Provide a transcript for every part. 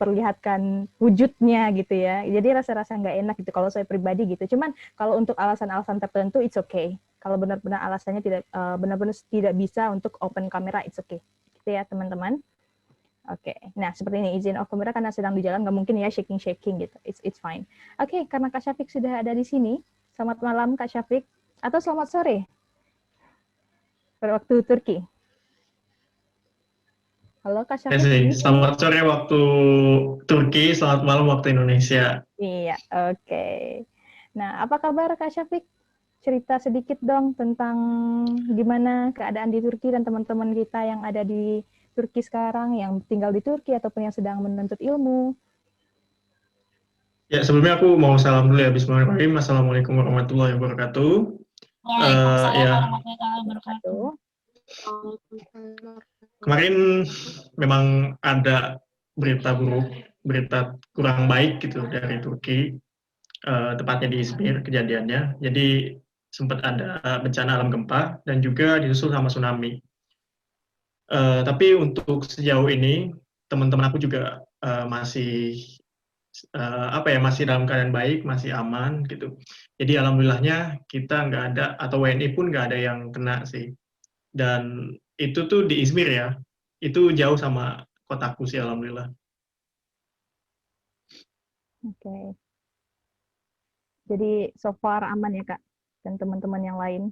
memperlihatkan wujudnya gitu ya. Jadi rasa-rasa nggak enak gitu kalau saya pribadi gitu. Cuman kalau untuk alasan-alasan tertentu it's okay. Kalau benar-benar alasannya tidak benar-benar tidak bisa untuk open kamera it's okay. Gitu ya teman-teman. Oke, nah seperti ini izin off kamera karena sedang di jalan nggak mungkin ya shaking gitu. It's fine. Oke, karena Kak Syafiq sudah ada di sini. Selamat malam Kak Syafiq atau selamat sore pada waktu Turki. Halo Kak Syafiq. Selamat sore waktu Turki, selamat malam waktu Indonesia. Iya, oke. Nah, apa kabar Kak Syafiq? Cerita sedikit dong tentang gimana keadaan di Turki dan teman-teman kita yang ada di Turki sekarang, yang tinggal di Turki ataupun yang sedang menuntut ilmu. Ya, sebelumnya aku mau salam dulu ya. Bismillahirrahmanirrahim. Assalamualaikum warahmatullahi wabarakatuh. Waalaikumsalam Ya, warahmatullahi wabarakatuh. kemarin memang ada berita buruk, berita kurang baik gitu dari Turki, tepatnya di Izmir kejadiannya. Jadi sempat ada bencana alam gempa dan juga disusul sama tsunami. Tapi untuk sejauh ini teman-teman aku juga masih masih dalam keadaan baik, masih aman gitu. Jadi alhamdulillahnya kita nggak ada atau WNI pun nggak ada yang kena sih. Dan itu tuh di Izmir ya, itu jauh sama kotaku sih alhamdulillah. Oke. Jadi so far aman ya Kak dan teman-teman yang lain.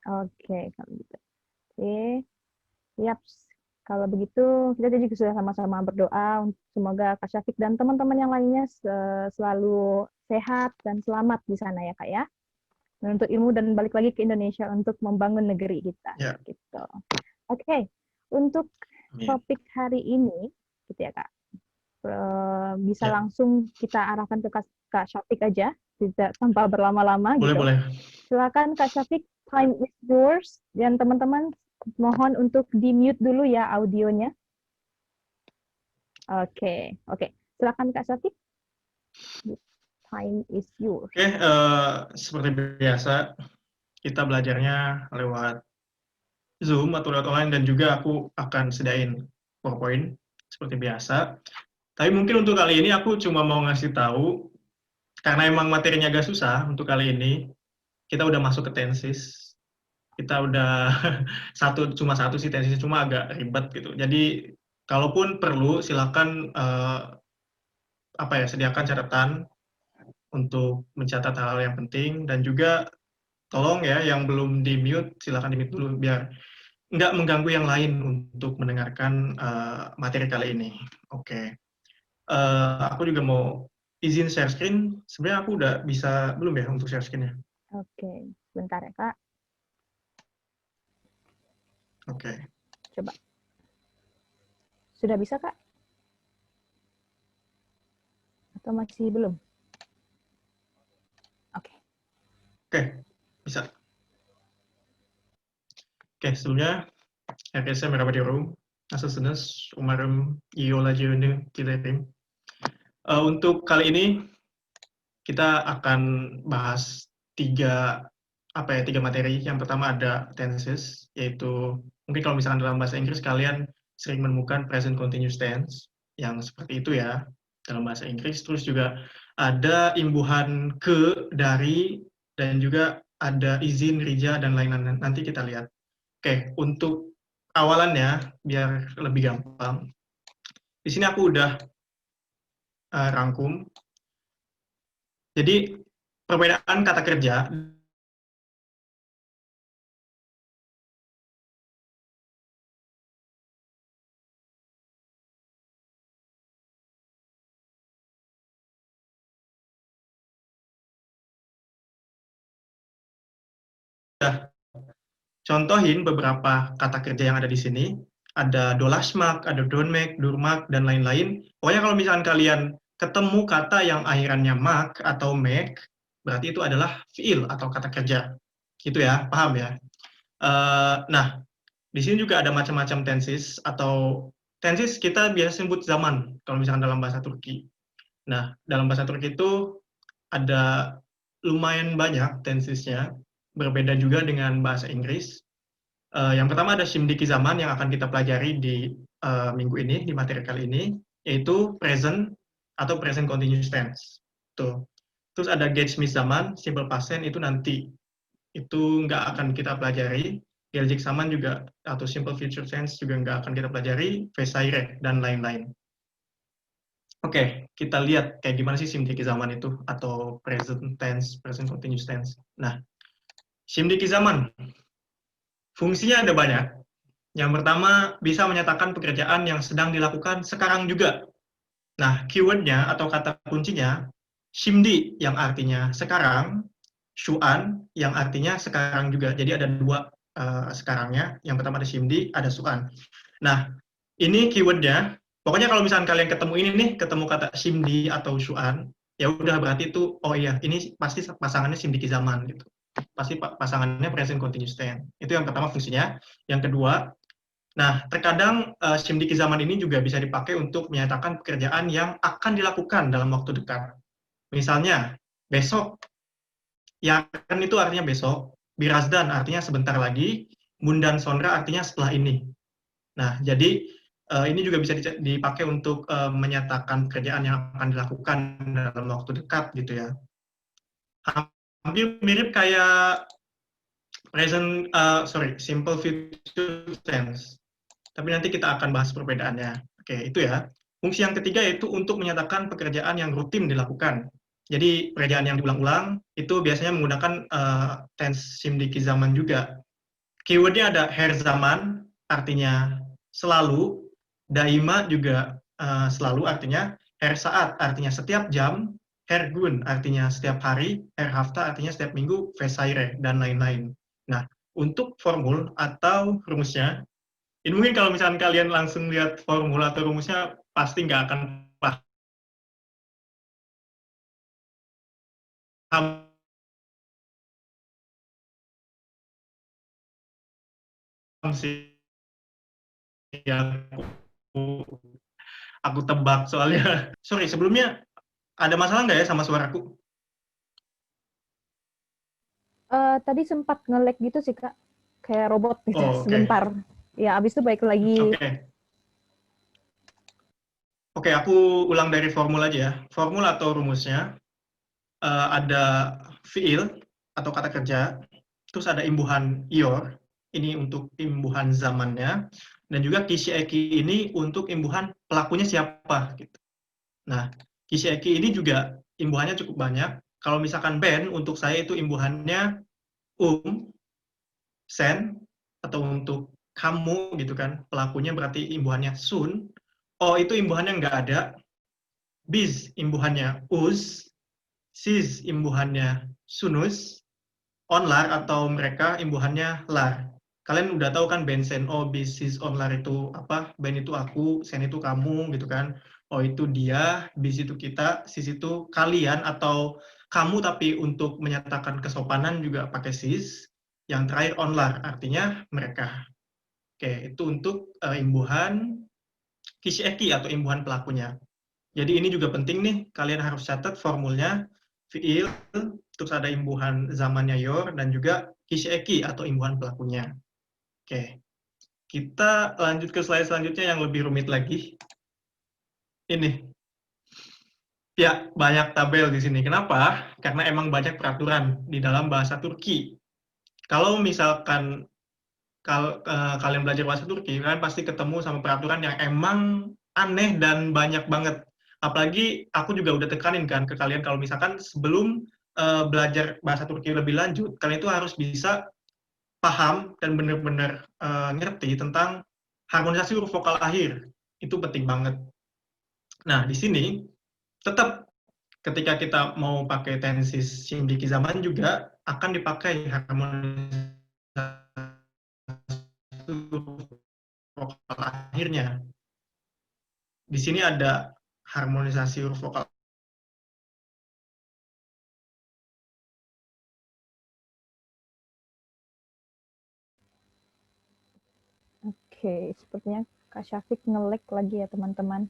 Oke, kalau gitu. Oke. Yap. Kalau begitu kita juga sudah sama-sama berdoa semoga Kak Syafiq dan teman-teman yang lainnya selalu sehat dan selamat di sana ya Kak ya. Menuntut ilmu dan balik lagi ke Indonesia untuk membangun negeri kita. Ya. Gitu. Oke. Untuk topik hari ini gitu ya Kak. Bisa langsung kita arahkan ke Kak Syafiq aja, tidak tanpa berlama-lama gitu. Boleh. Silakan Kak Syafiq, time is yours. Dan teman-teman mohon untuk di-mute dulu ya audionya. Oke. Silakan Kak Syafiq. Time is yours. Oke, seperti biasa kita belajarnya lewat Zoom atau lewat online dan juga aku akan sedain PowerPoint seperti biasa. Tapi mungkin untuk kali ini aku cuma mau ngasih tahu karena emang materinya agak susah untuk kali ini. Kita udah masuk ke tensis. Kita udah cuma satu sih tensisnya, cuma agak ribet gitu. Jadi kalaupun perlu silakan sediakan catatan untuk mencatat hal-hal yang penting dan juga tolong ya yang belum di mute silakan di mute dulu biar nggak mengganggu yang lain untuk mendengarkan materi kali ini. Oke. Aku juga mau izin share screen. Sebenarnya aku udah bisa belum ya untuk share screen-nya? Oke, sebentar ya Kak. Oke. Coba. Sudah bisa Kak? Atau masih belum? Oke, bisa. Oke, sebelumnya herkese merhaba diyorum. Nasılsınız? Umarım iyi olacağını dilerim. Untuk kali ini kita akan bahas tiga materi. Yang pertama ada tenses, yaitu mungkin kalau misalkan dalam bahasa Inggris kalian sering menemukan present continuous tense yang seperti itu ya dalam bahasa Inggris. Terus juga ada imbuhan ke, dari, dan juga ada izin, rija, dan lain-lain. Nanti kita lihat. Oke, untuk awalannya biar lebih gampang. Di sini aku udah rangkum. Jadi perbedaan kata kerja contohin beberapa kata kerja yang ada di sini. Ada dolasmak, ada donmek, durmak, dan lain-lain. Pokoknya kalau misalkan kalian ketemu kata yang akhirannya mak atau mek, berarti itu adalah fiil atau kata kerja. Gitu ya, paham ya? Nah, di sini juga ada macam-macam tenses atau tenses kita biasa sebut zaman kalau misalkan dalam bahasa Turki. Nah, dalam bahasa Turki itu ada lumayan banyak tensesnya, berbeda juga dengan bahasa Inggris. Yang pertama ada şimdiki zaman yang akan kita pelajari di minggu ini, di materi kali ini. yaitu present atau present continuous tense. Tuh. Terus ada Gauge zaman, simple past tense itu nanti. Itu nggak akan kita pelajari. Geljik zaman juga, atau simple future tense juga nggak akan kita pelajari, Vesaire, dan lain-lain. Oke, kita lihat kayak gimana sih simdiki zaman itu, atau present tense, present continuous tense. Nah, simdiki zaman, fungsinya ada banyak. Yang pertama, bisa menyatakan pekerjaan yang sedang dilakukan sekarang juga. Nah, keywordnya atau kata kuncinya, simdi yang artinya sekarang, shuan yang artinya sekarang juga. Jadi ada dua sekarangnya. Yang pertama ada simdi, ada shuan. Nah, ini keywordnya. Pokoknya kalau misalnya kalian ketemu ini nih, ketemu kata simdi atau shuan, ya udah berarti itu, oh iya, ini pasti pasangannya simdiki zaman gitu. Pasti pasangannya present continuous tense. Itu yang pertama fungsinya. Yang kedua, nah, terkadang simdiki zaman ini juga bisa dipakai untuk menyatakan pekerjaan yang akan dilakukan dalam waktu dekat. Misalnya, besok, yakan itu artinya besok, birazdan artinya sebentar lagi, mundan sonra artinya setelah ini. Nah, jadi ini juga bisa dipakai untuk menyatakan pekerjaan yang akan dilakukan dalam waktu dekat gitu ya. Hampir mirip kayak simple future tense. Tapi nanti kita akan bahas perbedaannya. Oke, itu ya. Fungsi yang ketiga yaitu untuk menyatakan pekerjaan yang rutin dilakukan. Jadi pekerjaan yang diulang-ulang itu biasanya menggunakan tense simdiki zaman juga. Keywordnya ada her zaman, artinya selalu. Daima juga selalu, artinya her saat, artinya setiap jam. Her gun, artinya setiap hari. Her hafta, artinya setiap minggu. Vesaire, dan lain-lain. Nah, untuk formul atau rumusnya, ini mungkin kalau misalkan kalian langsung lihat formula atau rumusnya, pasti nggak akan paham sih. Aku tebak soalnya. Sorry, sebelumnya ada masalah nggak ya sama suaraku? Tadi sempat nge-lag gitu sih, Kak. Kayak robot gitu, Oh, oke. sebentar. Ya, abis itu baik lagi. Oke, aku ulang dari formula aja ya. Formula atau rumusnya, ada fiil atau kata kerja, terus ada imbuhan ior, ini untuk imbuhan zamannya, dan juga kishieki ini untuk imbuhan pelakunya siapa. Gitu. Nah, kishieki ini juga imbuhannya cukup banyak. Kalau misalkan ben, untuk saya itu imbuhannya sen, atau untuk kamu gitu kan, pelakunya berarti imbuhannya sun. Oh, itu imbuhannya nggak ada. Bis imbuhannya us, sis imbuhannya sunus, onlar atau mereka imbuhannya lar. Kalian udah tahu kan ben sen, oh bis sis onlar itu apa? Ben itu aku, sen itu kamu gitu kan. Oh itu dia, bis itu kita, sis itu kalian atau kamu, tapi untuk menyatakan kesopanan juga pakai sis. Yang terakhir onlar, artinya mereka. Oke, itu untuk imbuhan kishieki atau imbuhan pelakunya. Jadi ini juga penting nih, kalian harus catat formulnya, fiil, terus ada imbuhan zamannya yor, dan juga kishieki atau imbuhan pelakunya. Oke, kita lanjut ke slide selanjutnya yang lebih rumit lagi. Ini, ya banyak tabel di sini. Kenapa? Karena emang banyak peraturan di dalam bahasa Turki. Kalau misalkan kalian belajar bahasa Turki, kalian pasti ketemu sama peraturan yang emang aneh dan banyak banget. Apalagi aku juga udah tekanin kan ke kalian kalau misalkan sebelum belajar bahasa Turki lebih lanjut, kalian itu harus bisa paham dan benar-benar ngerti tentang harmonisasi huruf vokal akhir. Itu penting banget. Nah, di sini tetap ketika kita mau pakai tensis simdiki zaman juga akan dipakai harmonisasi huruf vokal akhirnya. Di sini ada harmonisasi huruf vokal. Oke, sepertinya Kak Syafiq nge-lag lagi ya, teman-teman.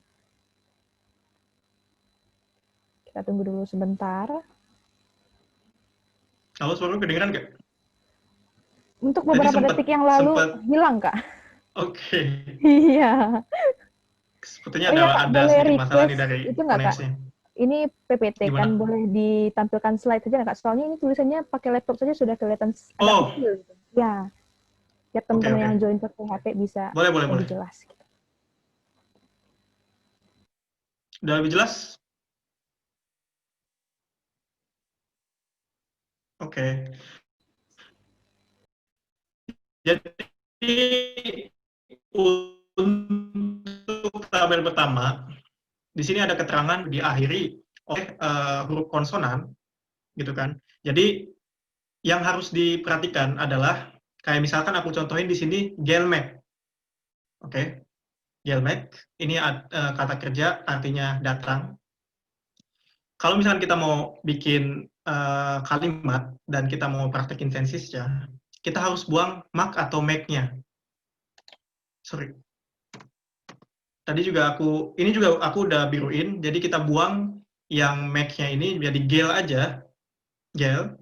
Kita tunggu dulu sebentar. Halo, suara kedengeran nggak? Untuk beberapa detik yang lalu hilang, Kak. Oke. Iya. Sepertinya Oh iya Kak, ada boleh sedikit masalah nih request dari itu nggak Kak? koneksinya. Ini PPT kan Gimana? boleh ditampilkan slide aja nggak Kak? Soalnya ini tulisannya pakai laptop saja sudah kelihatan agak Oh, kecil gitu. Ya, biar oke, teman-teman oke. yang join pakai HP bisa Boleh, boleh, boleh. lebih jelas. Gitu. Udah lebih jelas? Oke. Jadi untuk tabel pertama, di sini ada keterangan diakhiri oleh huruf konsonan, gitu kan. Jadi yang harus diperhatikan adalah kayak misalkan aku contohin di sini gelmek, oke? Gelmek ini kata kerja artinya datang. Kalau misalkan kita mau bikin kalimat dan kita mau praktekin tensisnya, kita harus buang mak atau make-nya. Sorry. Tadi juga ini juga aku udah biruin, jadi kita buang yang make-nya ini jadi gel aja, gel.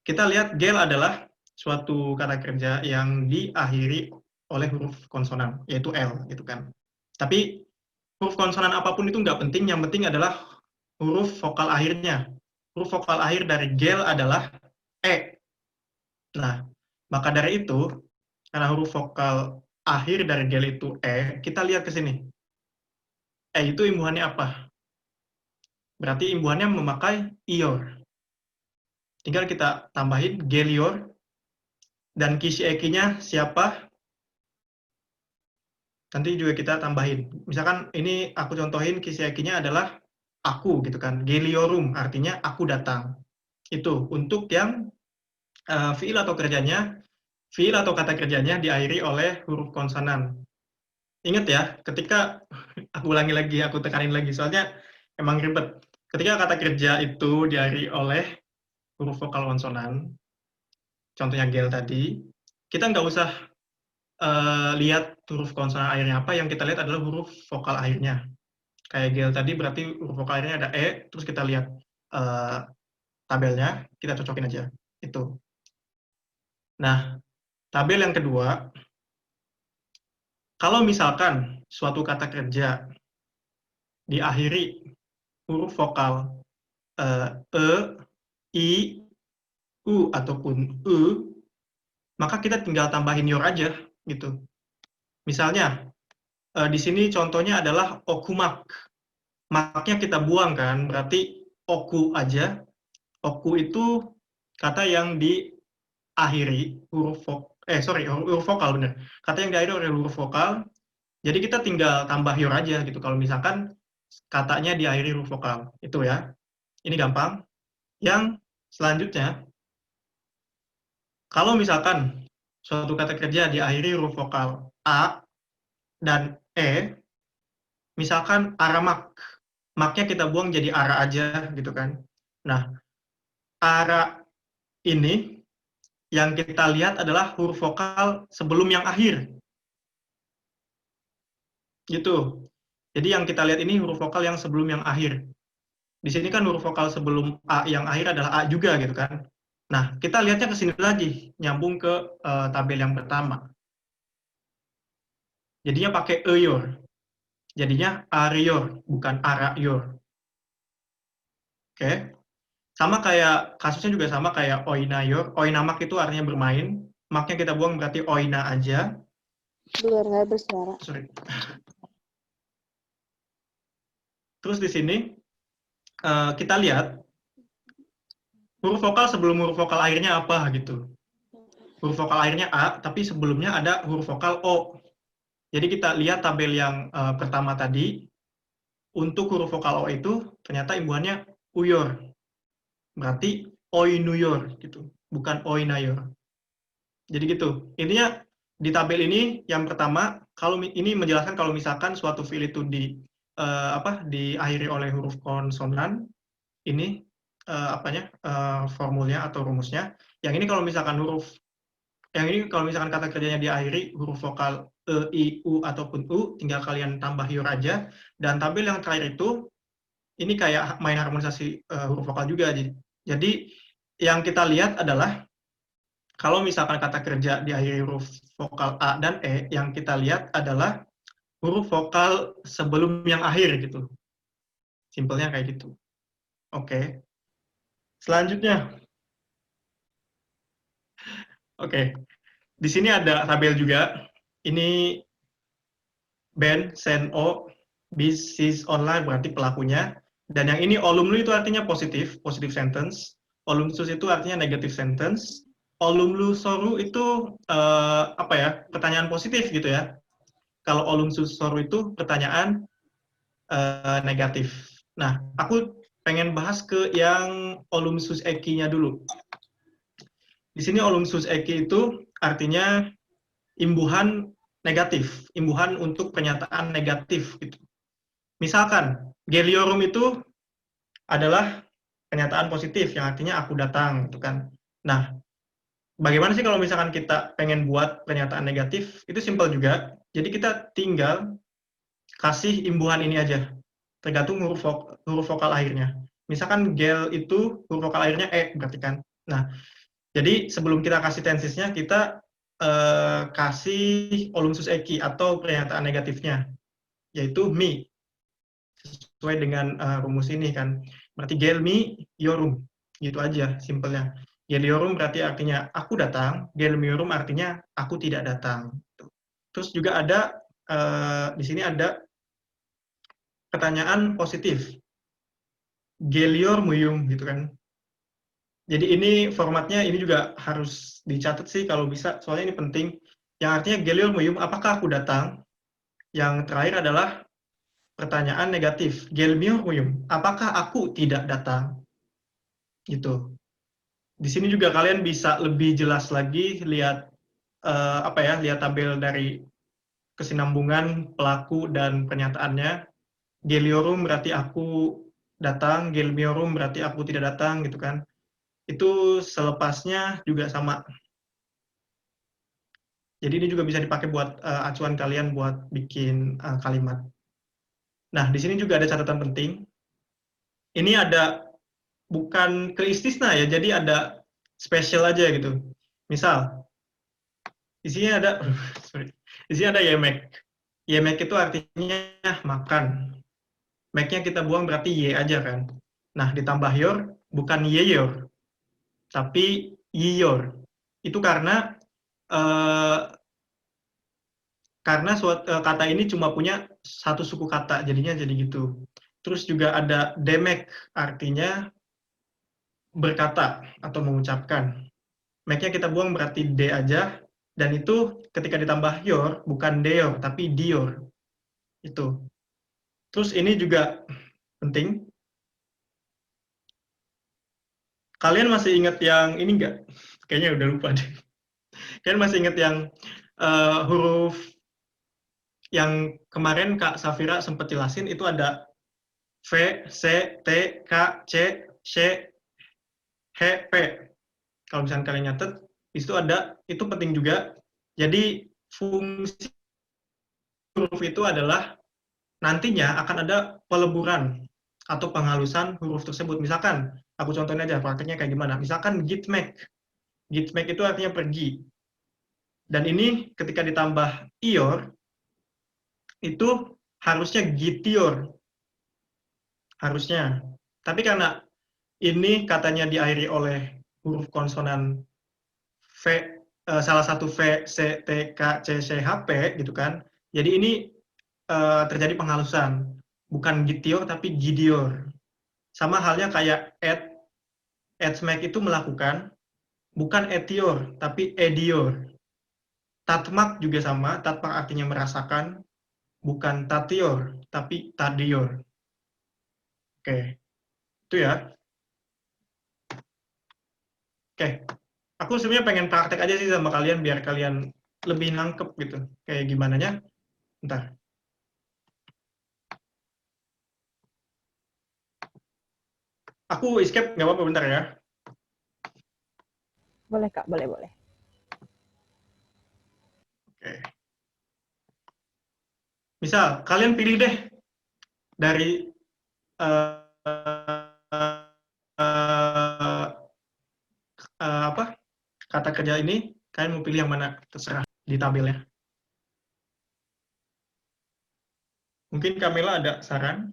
Kita lihat gel adalah suatu kata kerja yang diakhiri oleh huruf konsonan, yaitu L, gitu kan. Tapi huruf konsonan apapun itu nggak penting, yang penting adalah huruf vokal akhirnya. Huruf vokal akhir dari gel adalah E. Nah, maka dari itu, karena huruf vokal akhir dari gel itu E, kita lihat ke sini. E itu imbuhannya apa? Berarti imbuhannya memakai ior. Tinggal kita tambahin gelior, dan kisi eki-nya siapa? Nanti juga kita tambahin. Misalkan ini aku contohin kisi eki-nya adalah aku, gitu kan. Geliorum, artinya aku datang. Itu untuk yang fiil atau kata kerjanya diakhiri oleh huruf konsonan. Ingat ya, ketika aku ulangi lagi, aku tekanin lagi, soalnya emang ribet. Ketika kata kerja itu diakhiri oleh huruf vokal konsonan, contohnya gel tadi, kita nggak usah lihat huruf konsonan akhirnya apa, yang kita lihat adalah huruf vokal akhirnya. Kayak gel tadi berarti huruf vokal akhirnya ada E, terus kita lihat tabelnya, kita cocokin aja. Itu. Nah, tabel yang kedua, kalau misalkan suatu kata kerja diakhiri huruf vokal E, I, U, ataupun E, maka kita tinggal tambahin yor aja, gitu. Misalnya, di sini contohnya adalah okumak. Maknya kita buang kan, berarti oku aja. Oku itu kata yang diakhiri huruf vokal, bener. Kata yang diakhiri oleh huruf vokal, jadi kita tinggal tambah yor aja gitu. Kalau misalkan katanya diakhiri huruf vokal, itu ya. Ini gampang. Yang selanjutnya, kalau misalkan suatu kata kerja diakhiri huruf vokal A dan E, misalkan aramak, maknya kita buang jadi ara aja gitu kan. Nah, ara ini yang kita lihat adalah huruf vokal sebelum yang akhir. Gitu. Jadi yang kita lihat ini huruf vokal yang sebelum yang akhir. Di sini kan huruf vokal sebelum A yang akhir adalah A juga gitu kan. Nah, kita lihatnya ke sini lagi, nyambung ke tabel yang pertama. Jadinya pakai eyor. Jadinya arior, bukan arayor. Oke. Sama kayak, kasusnya juga sama kayak oinayor. Oinamak itu artinya bermain. Maknya kita buang berarti oina aja. Biar nggak bersuara. Sorry. Terus di sini, kita lihat huruf vokal sebelum huruf vokal akhirnya apa gitu. Huruf vokal akhirnya A, tapi sebelumnya ada huruf vokal O. Jadi kita lihat tabel yang pertama tadi, untuk huruf vokal O itu ternyata imbuhannya uyor. Berarti oinuyor gitu, bukan oinayor. Jadi gitu. Intinya di tabel ini yang pertama, kalau ini menjelaskan kalau misalkan suatu fiil itu diakhiri oleh huruf konsonan, ini formulnya atau rumusnya. Yang ini kalau misalkan kata kerjanya diakhiri huruf vokal E, I, U, ataupun U, tinggal kalian tambah yor aja. Dan tabel yang terakhir itu, ini kayak main harmonisasi huruf vokal juga. Jadi, yang kita lihat adalah, kalau misalkan kata kerja diakhiri huruf vokal A dan E, yang kita lihat adalah huruf vokal sebelum yang akhir gitu. Simpelnya kayak gitu. Oke. Selanjutnya. Oke. Di sini ada tabel juga. Ini Ben, Sen, O, Bis, Online berarti pelakunya. Dan yang ini olumlu itu artinya positif, positive sentence. Olumsus itu artinya negative sentence. Olumlu soru itu apa ya? Pertanyaan positif gitu ya. Kalau olumsus soru itu pertanyaan negatif. Nah, aku pengen bahas ke yang olumsus eki-nya dulu. Di sini olumsus eki itu artinya imbuhan negatif, imbuhan untuk pernyataan negatif gitu. Misalkan geliorum itu adalah pernyataan positif yang artinya aku datang gitu kan. Nah, bagaimana sih kalau misalkan kita pengen buat pernyataan negatif? Itu simpel juga. Jadi kita tinggal kasih imbuhan ini aja. Tergantung huruf vokal akhirnya. Misalkan gel itu huruf vokal akhirnya e berarti kan. Nah, jadi sebelum kita kasih tensisnya, kita kasih olumsus eki atau pernyataan negatifnya, yaitu mi, sesuai dengan rumus ini kan. Berarti gel mi iorum, gitu aja simpelnya. Gel iorum berarti artinya aku datang, gel miorum artinya aku tidak datang. Terus juga ada di sini ada pertanyaan positif, gelior muyum gitu kan. Jadi ini formatnya ini juga harus dicatat sih kalau bisa, soalnya ini penting. Yang artinya gelior muyum, apakah aku datang? Yang terakhir adalah pertanyaan negatif, gelmior muyum, apakah aku tidak datang? Gitu. Di sini juga kalian bisa lebih jelas lagi lihat apa ya, lihat tabel dari kesinambungan pelaku dan pernyataannya. Geliorum berarti aku datang, gelmiorum berarti aku tidak datang gitu kan. Itu selepasnya juga sama. Jadi ini juga bisa dipakai buat acuan kalian buat bikin kalimat. Nah, di sini juga ada catatan penting. Ini ada bukan keistisna ya, jadi ada spesial aja gitu. Misal, di sini ada, sorry, di sini ada yemek. Yemek itu artinya makan. Make-nya kita buang berarti ye aja kan. Nah, ditambah yor, bukan yeyor, tapi yiyor. Itu karena kata ini cuma punya satu suku kata, jadinya jadi gitu. Terus juga ada demek, artinya berkata atau mengucapkan. Make-nya kita buang berarti D aja, dan itu ketika ditambah yor, bukan deyor, tapi dior. Itu. Terus ini juga penting. Kalian masih ingat yang ini nggak? Kayaknya udah lupa deh. Kalian masih ingat yang huruf yang kemarin Kak Safira sempat jelasin, itu ada V, C, T, K, C, C, H, P. Kalau misalnya kalian nyatet, itu ada, itu penting juga. Jadi fungsi huruf itu adalah nantinya akan ada peleburan atau penghalusan huruf tersebut. Misalkan, aku contohin aja prakteknya kayak gimana. Misalkan gitmek. Gitmek itu artinya pergi. Dan ini ketika ditambah ior, itu harusnya gitior. Harusnya. Tapi karena ini katanya diakhiri oleh huruf konsonan V, salah satu V, C, T, K, C, C, H, P, gitu kan. Jadi ini terjadi penghalusan. Bukan gitior, tapi gidior. Sama halnya kayak smack itu melakukan, bukan etior, tapi edior. Tatmak juga sama, tatmak artinya merasakan, bukan tatior, tapi tadior. Oke, itu ya. Oke, aku sebenarnya pengen praktek aja sih sama kalian, biar kalian lebih nangkep gitu. Kayak gimana nya? Bentar. Aku escape, nggak apa-apa, bentar ya. Boleh Kak, boleh. Oke. Misal, kalian pilih deh dari apa kata kerja ini, kalian mau pilih yang mana, terserah di tabelnya. Mungkin Kamila ada saran?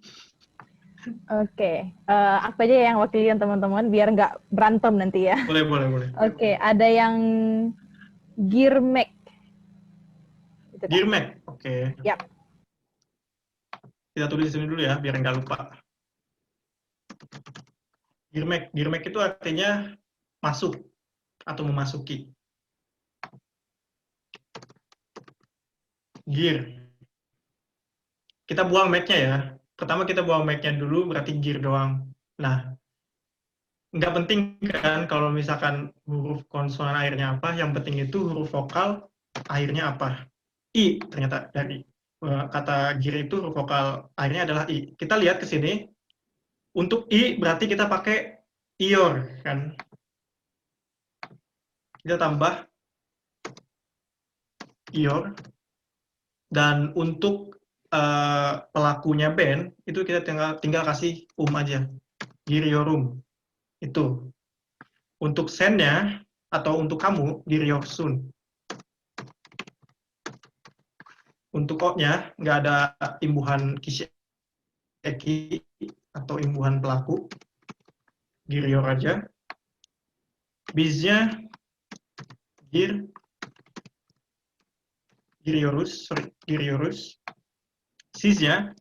Oke, aku aja yang wakilin teman-teman biar nggak berantem nanti ya. Boleh, boleh, boleh. Oke, ada yang gear Mac. Gitu, Kak. Gear Mac, oke. Yap. Kita tulis di sini dulu ya, biar nggak lupa. Gear Mac itu artinya masuk atau memasuki. Gear. Kita buang Mac-nya ya. Pertama kita buang Mac-nya dulu, berarti gear doang. Nah, nggak penting kan kalau misalkan huruf konsonan akhirnya apa, yang penting itu huruf vokal akhirnya apa. I ternyata dari kata gear itu huruf vokal akhirnya adalah I. Kita lihat ke sini, untuk I berarti kita pakai ior kan. Kita tambah ior, dan untuk pelakunya band itu kita tinggal kasih aja, giriorum. Itu untuk sen-nya atau untuk kamu, giriorsun. Untuk o-nya nggak ada imbuhan eki atau imbuhan pelaku, girior aja. Bis-nya giriorus. Sis-nya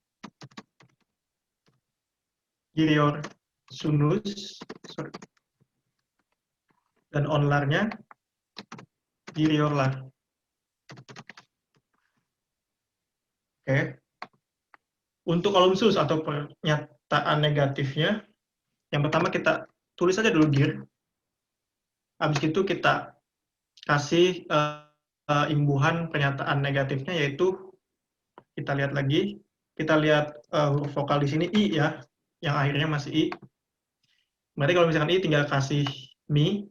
girior sunus, dan onlarnya giriorlar. Oke. Untuk kolumsus atau pernyataan negatifnya, yang pertama kita tulis aja dulu gear. Habis itu kita kasih imbuhan pernyataan negatifnya, yaitu kita lihat lagi, kita lihat huruf vokal di sini I ya, yang akhirnya masih I. Berarti kalau misalkan I tinggal kasih mi,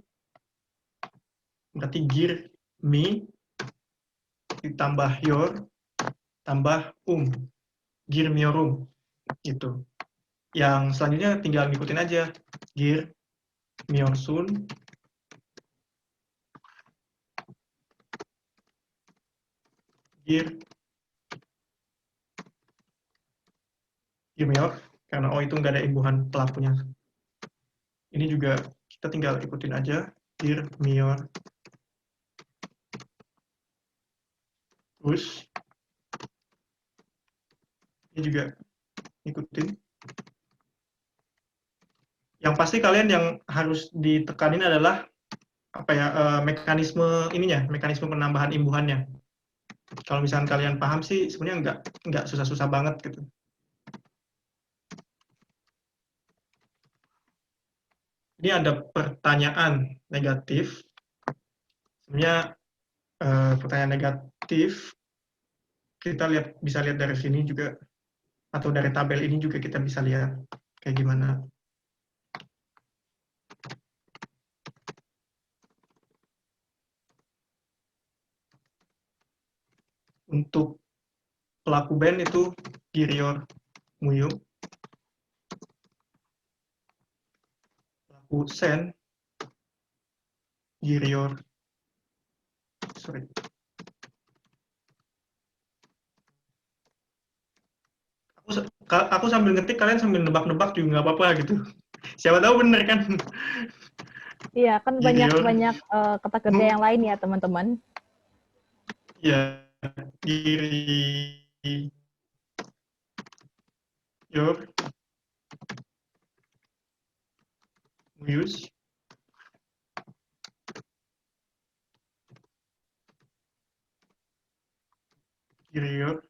berarti gear mi ditambah your tambah gear miorum gitu. Yang selanjutnya tinggal ngikutin aja, gear miorsun, gear mior, karena O itu nggak ada imbuhan pelakunya. Ini juga kita tinggal ikutin aja, gear mior. Terus ini juga ikutin. Yang pasti kalian yang harus ditekanin adalah apa ya, mekanisme ininya, mekanisme penambahan imbuhannya. Kalau misalkan kalian paham sih sebenarnya nggak susah-susah banget gitu. Ini ada pertanyaan negatif. Sebenarnya pertanyaan negatif kita bisa lihat dari sini juga, atau dari tabel ini juga kita bisa lihat kayak gimana. Untuk pelaku band itu girior muyum. Pelaku sen girior, sorry. Aku sambil ngetik, kalian sambil nebak-nebak juga nggak apa-apa gitu. Siapa tahu bener kan? Iya, kan Girior. banyak kata kerja yang lain ya, teman-teman. Ya, girior muyus. Girior.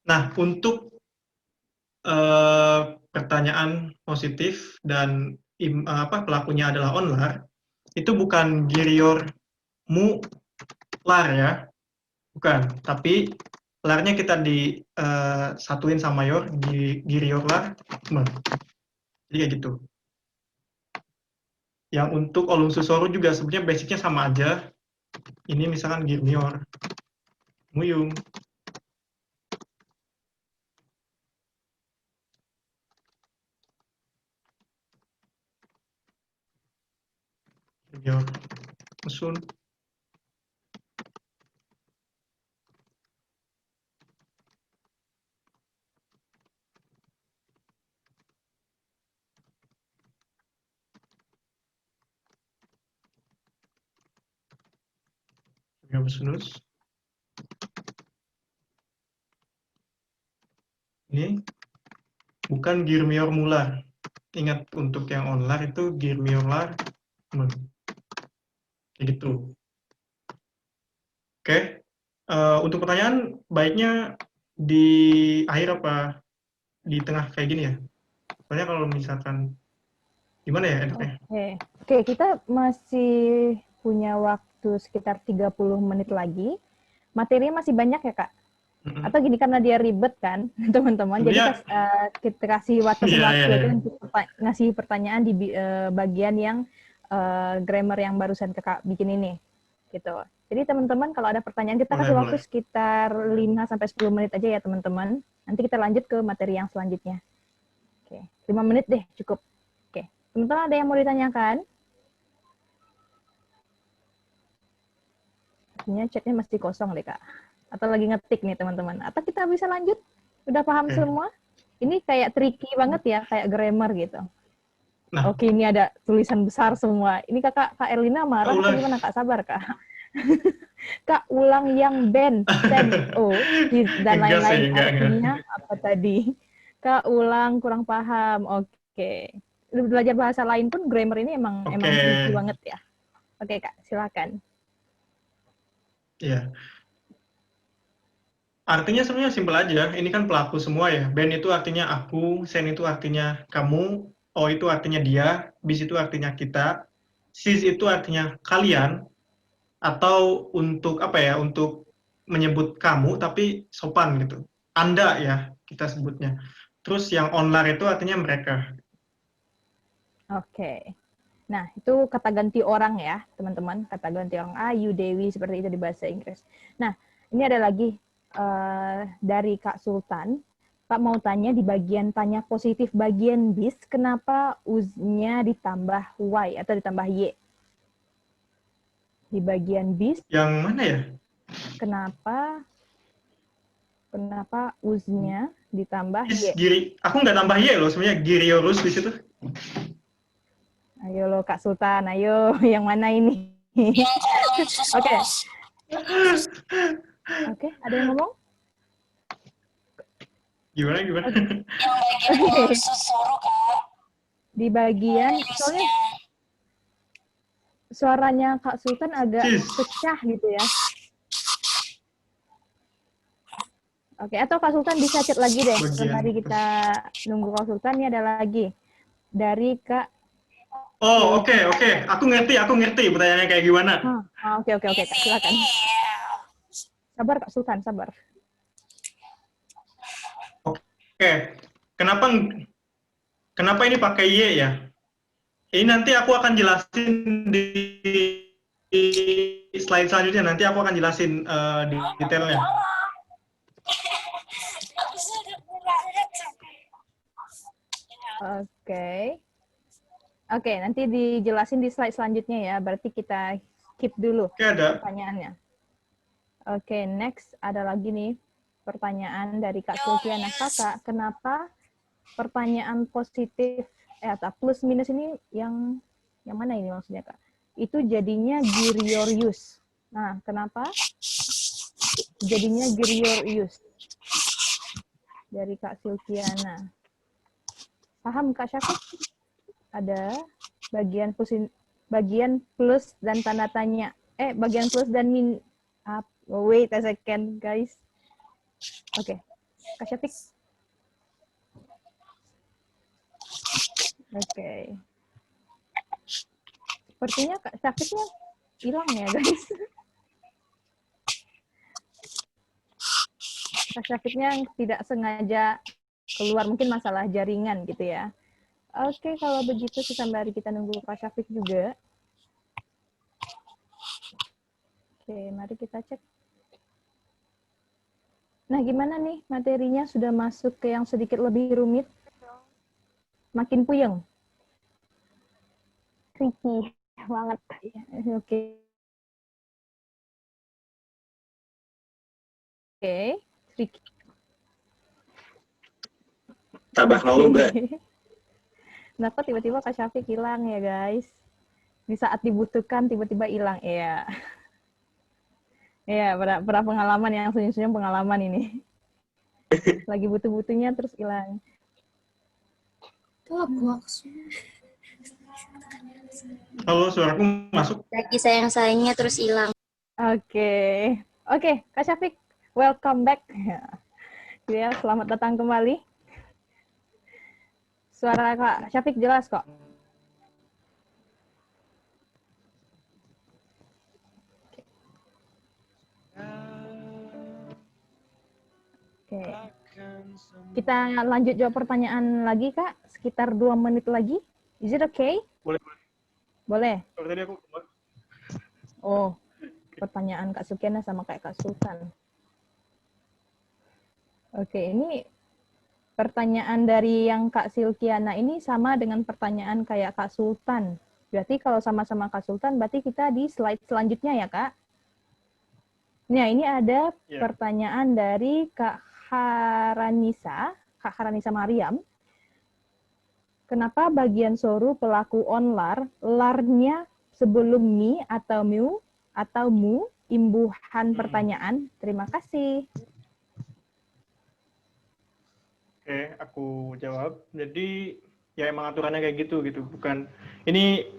Nah, untuk pertanyaan positif dan pelakunya adalah onlar, itu bukan girior mu lar ya, bukan. Tapi larnya kita disatuin sama yor, girior lar. Jadi kayak gitu. Yang untuk olum susoru juga sebenarnya basicnya sama aja. Ini misalkan girmior, muyum. soon. Snooze. Ini bukan Girmior Mular. Ingat, untuk yang online itu Girmior kayak gitu. Oke. Untuk pertanyaan, baiknya di akhir apa di tengah kayak gini ya? Soalnya kalau misalkan, gimana ya enaknya? Oke, kita masih punya waktu sekitar 30 menit lagi. Materinya masih banyak ya, Kak? Atau gini, karena dia ribet kan, teman-teman. Jadi kita kasih waktu aja untuk ngasih pertanyaan di bagian yang grammar yang barusan Kakak bikin ini. Gitu. Jadi teman-teman kalau ada pertanyaan, kita kasih waktu sekitar 5-10 menit aja ya teman-teman. Nanti kita lanjut ke materi yang selanjutnya. Oke, 5 menit deh cukup. Oke, teman-teman ada yang mau ditanyakan? Artinya chatnya masih kosong deh, Kak. Atau lagi ngetik nih teman-teman. Atau kita bisa lanjut? Udah paham semua? Ini kayak tricky banget ya, kayak grammar gitu. Nah. Oke, ini ada tulisan besar semua. Ini Kak Erlina marah atau gimana, Kak? Sabar, Kak. Kak, ulang yang band, send, dan lain-lain. Artinya apa tadi? Kak, ulang, kurang paham. Oke. Belajar bahasa lain pun grammar ini emang tricky banget ya. Oke, Kak, silakan. Iya. Artinya sebenarnya simpel aja. Ini kan pelaku semua ya. Band itu artinya aku, send itu artinya kamu, O itu artinya dia, bis itu artinya kita, sis itu artinya kalian, atau untuk apa ya? Untuk menyebut kamu tapi sopan gitu. Anda ya kita sebutnya. Terus yang online itu artinya mereka. Oke. Nah, itu kata ganti orang ya, teman-teman. Kata ganti orang Ayu, Dewi, seperti itu di bahasa Inggris. Nah, ini ada lagi dari Kak Sultan. Kak mau tanya di bagian tanya positif bagian bis, kenapa us-nya ditambah Y atau ditambah Y? Di bagian bis. Yang mana ya? Kenapa us-nya ditambah Y? Giri. Aku nggak tambah Y loh, sebenarnya Giriorus di situ. Ayo lo Kak Sultan, ayo yang mana ini? Oke. Oke, ada yang ngomong? Gimana? Yang bagian susuruh, Kak. Di bagian, soalnya suaranya Kak Sultan agak pecah gitu ya. Oke, atau Kak Sultan bisa chat lagi deh. Mari kita nunggu Kak Sultan, ini ada lagi. Dari Kak. Oh, oke. Aku ngerti pertanyaannya kayak gimana. Oke, Kak, silakan. Sabar Kak Sultan, sabar. Oke. Kenapa ini pakai Y ya? Ini nanti aku akan jelasin di slide selanjutnya. Nanti aku akan jelasin di detailnya. Oke, nanti dijelasin di slide selanjutnya ya. Berarti kita skip dulu pertanyaannya. Oke, next ada lagi nih pertanyaan dari Kak Sulfiana. Kakak, kenapa pertanyaan positif atau plus minus ini yang mana ini maksudnya, Kak? Itu jadinya Giriorius. Nah, kenapa jadinya Giriorius? Dari Kak Sulfiana. Paham Kak Syafiq? Ada bagian plus dan tanda tanya. Bagian plus dan min. Wait a second, guys. Oke. Kak Syafiq. Oke. Sepertinya Kak Syafiqnya hilang ya, guys. Kak Syafiqnya tidak sengaja keluar, mungkin masalah jaringan gitu ya. Oke, kalau begitu sambil kita nunggu Kak Syafiq juga. Oke, mari kita cek. Nah, gimana nih materinya sudah masuk ke yang sedikit lebih rumit? Makin puyeng? Tricky banget. Oke. Oke. Tricky. Tabah mau Mbak. Kenapa tiba-tiba Kak Syafiq hilang ya guys? Di saat dibutuhkan tiba-tiba hilang. Iya. Iya, pernah pengalaman yang senyum-senyum pengalaman ini. Lagi butuh-butuhnya terus hilang. Halo, suaraku masuk. Lagi sayang-sayangnya terus hilang. Oke. Oke, Kak Syafiq, welcome back. Ya, selamat datang kembali. Suara Kak Syafiq jelas kok. Oke. Kita lanjut jawab pertanyaan lagi, Kak. Sekitar 2 menit lagi. Is it okay? Boleh. Boleh. Kalau tadi aku Oh, pertanyaan Kak Sukena sama kayak Kak Sultan. Oke, ini pertanyaan dari yang Kak Silkiana ini sama dengan pertanyaan kayak Kak Sultan. Berarti kalau sama-sama Kak Sultan, berarti kita di slide selanjutnya ya, Kak? Nah, ini ada pertanyaan dari Kak Haranisa Mariam. Kenapa bagian soru pelaku onlar, larnya sebelum mi atau mu atau mu, imbuhan pertanyaan? Terima kasih. Oke, aku jawab. Jadi ya emang aturannya kayak gitu. Bukan ini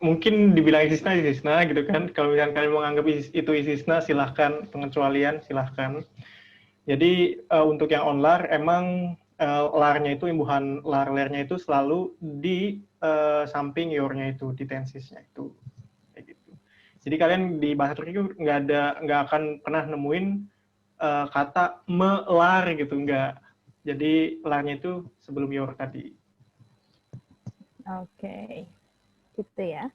mungkin dibilang istisna gitu kan. Kalau misalnya kalian mau menganggap itu istisna, silahkan. Pengecualian silahkan. Jadi untuk yang onlar emang larnya itu imbuhan lar-lernya itu selalu di samping yornya itu, di tensisnya itu. Kayak gitu. Jadi kalian di bahasa Turki nggak akan pernah nemuin kata melar gitu, nggak. Jadi larnya itu sebelum yor tadi. Oke, gitu ya.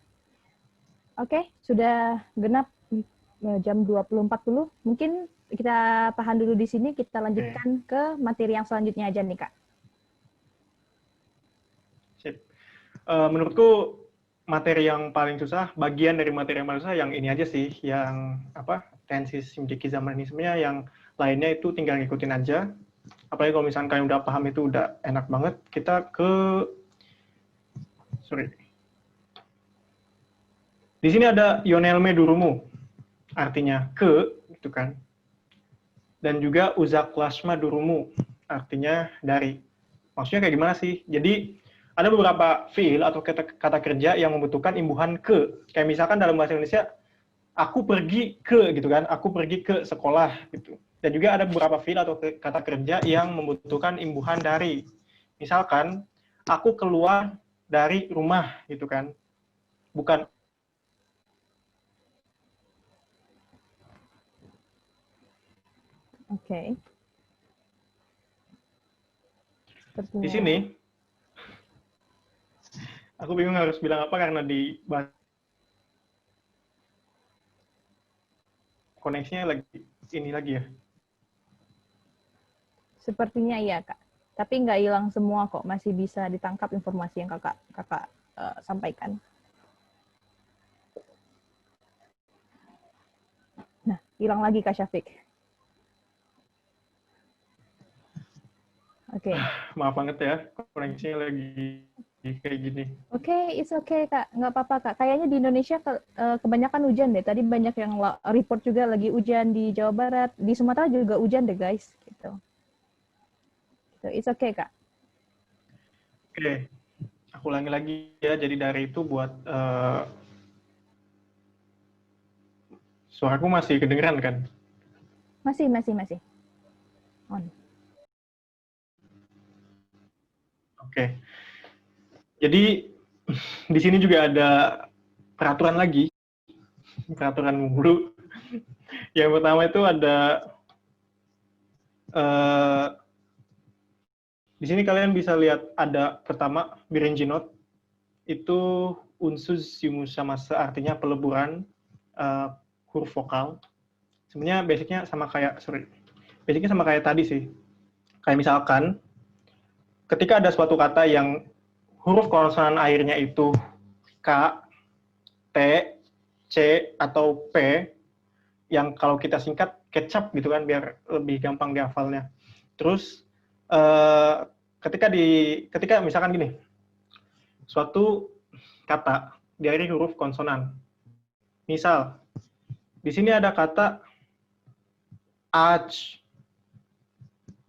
Oke, sudah genap jam 20.40. Mungkin kita tahan dulu di sini, kita lanjutkan ke materi yang selanjutnya aja nih, Kak. Sip. Menurutku materi yang paling susah, bagian dari materi yang paling susah yang ini aja sih, yang tensis simdiki zamanismenya, yang lainnya itu tinggal ngikutin aja. Apalagi kalau misalnya kalian udah paham itu udah enak banget. Kita ke di sini ada yonelme durumu, artinya ke, gitu kan. Dan juga uzaklaşma durumu, artinya dari. Maksudnya kayak gimana sih? Jadi ada beberapa fiil atau kata kerja yang membutuhkan imbuhan ke. Kayak misalkan dalam bahasa Indonesia, aku pergi ke, gitu kan. Aku pergi ke sekolah, gitu. Dan juga ada beberapa fiil atau kata kerja yang membutuhkan imbuhan dari. Misalkan, aku keluar dari rumah, gitu kan. Bukan. Oke. Di sini, aku bingung harus bilang apa karena di koneksinya lagi ini lagi ya. Sepertinya iya, Kak. Tapi nggak hilang semua kok, masih bisa ditangkap informasi yang kakak sampaikan. Nah, hilang lagi Kak Syafiq. Oke. Maaf banget ya, koneksinya lagi kayak gini. Oke, it's okay Kak, nggak apa-apa Kak. Kayaknya di Indonesia kebanyakan hujan deh. Tadi banyak yang report juga lagi hujan di Jawa Barat, di Sumatera juga hujan deh guys. Gitu. So, it's okay Kak. Oke, aku ulangi lagi ya. Jadi dari itu buat suaraku masih kedengeran kan? Masih. On. Oke. Jadi di sini juga ada peraturan lagi, peraturan mulu. Yang pertama itu ada di sini kalian bisa lihat ada pertama birinci note itu unsuz yumushamasa, artinya peleburan huruf vokal. Sebenarnya basicnya sama kayak tadi sih. Kayak misalkan ketika ada suatu kata yang huruf konsonan akhirnya itu K, T, C, atau P, yang kalau kita singkat kecap gitu kan, biar lebih gampang dihafalnya. Terus ketika misalkan gini, suatu kata dari huruf konsonan. Misal, di sini ada kata aj,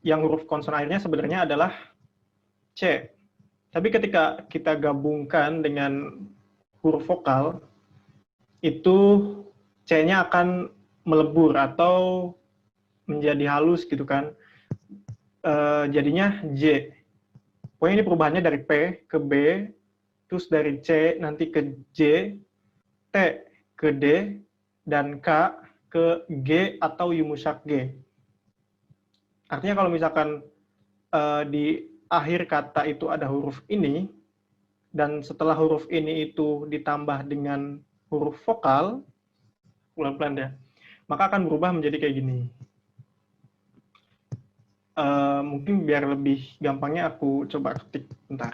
yang huruf konsonan akhirnya sebenarnya adalah C. Tapi ketika kita gabungkan dengan huruf vokal, itu C-nya akan melebur atau menjadi halus gitu kan. Jadinya J. Pokoknya ini perubahannya dari P ke B, terus dari C nanti ke J, T ke D, dan K ke G atau yumusak G. Artinya kalau misalkan di akhir kata itu ada huruf ini, dan setelah huruf ini itu ditambah dengan huruf vokal, pelan-pelan ya, maka akan berubah menjadi kayak gini. Mungkin biar lebih gampangnya aku coba ketik bentar.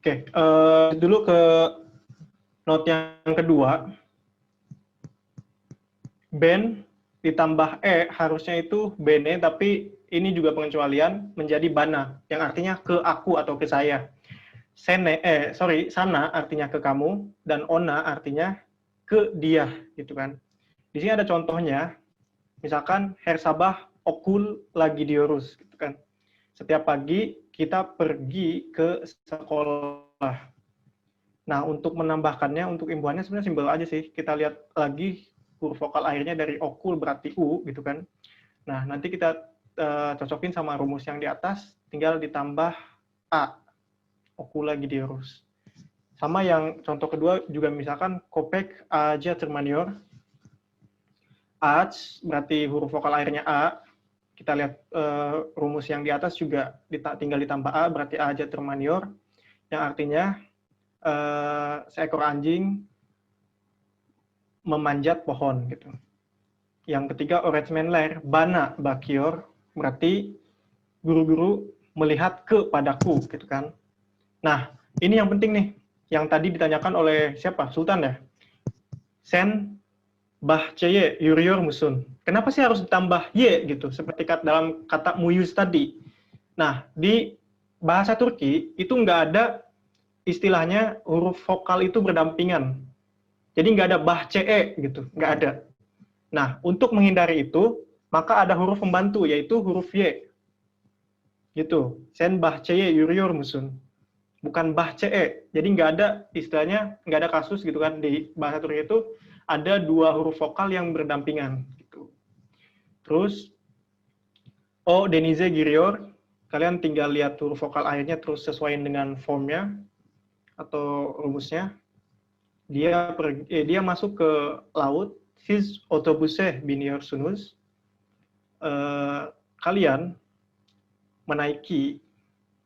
Oke, dulu ke note yang kedua. Ben ditambah E harusnya itu bene, tapi ini juga pengecualian menjadi bana, yang artinya ke aku atau ke saya. Sana artinya ke kamu, dan ona artinya ke dia, gitu kan. Di sini ada contohnya, misalkan her sabah okul lagi diurus, gitu kan. Setiap pagi kita pergi ke sekolah. Nah, untuk menambahkannya, untuk imbuhannya sebenarnya simpel aja sih. Kita lihat lagi huruf vokal akhirnya dari okul berarti U, gitu kan. Nah, nanti kita cocokin sama rumus yang di atas, tinggal ditambah A. Okul lagi diurus. Sama yang contoh kedua juga misalkan kopek aja termanior. Aj berarti huruf vokal akhirnya A. Kita lihat rumus yang di atas juga tinggal ditambah A, berarti A aja termanior, yang artinya seekor anjing memanjat pohon gitu. Yang ketiga oretsmenler bana bakior, berarti guru-guru melihat kepadaku gitu kan. Nah, ini yang penting nih, yang tadi ditanyakan oleh siapa? Sultan ya? Sen bah ceye yurior musun. Kenapa sih harus ditambah y gitu, seperti dalam kata muyuz tadi. Nah, di bahasa Turki itu nggak ada istilahnya huruf vokal itu berdampingan. Jadi nggak ada bah ce gitu, nggak ada. Nah, untuk menghindari itu, maka ada huruf pembantu, yaitu huruf y. Gitu. Sen bah ceye yurior musun. Bukan bah ce. Jadi nggak ada istilahnya, nggak ada kasus gitu kan di bahasa Turki itu ada dua huruf vokal yang berdampingan gitu. Terus O denize girior, kalian tinggal lihat huruf vokal akhirnya terus sesuaiin dengan formnya atau rumusnya. Dia masuk ke laut, siz otobüse biniyor sunuz. Kalian menaiki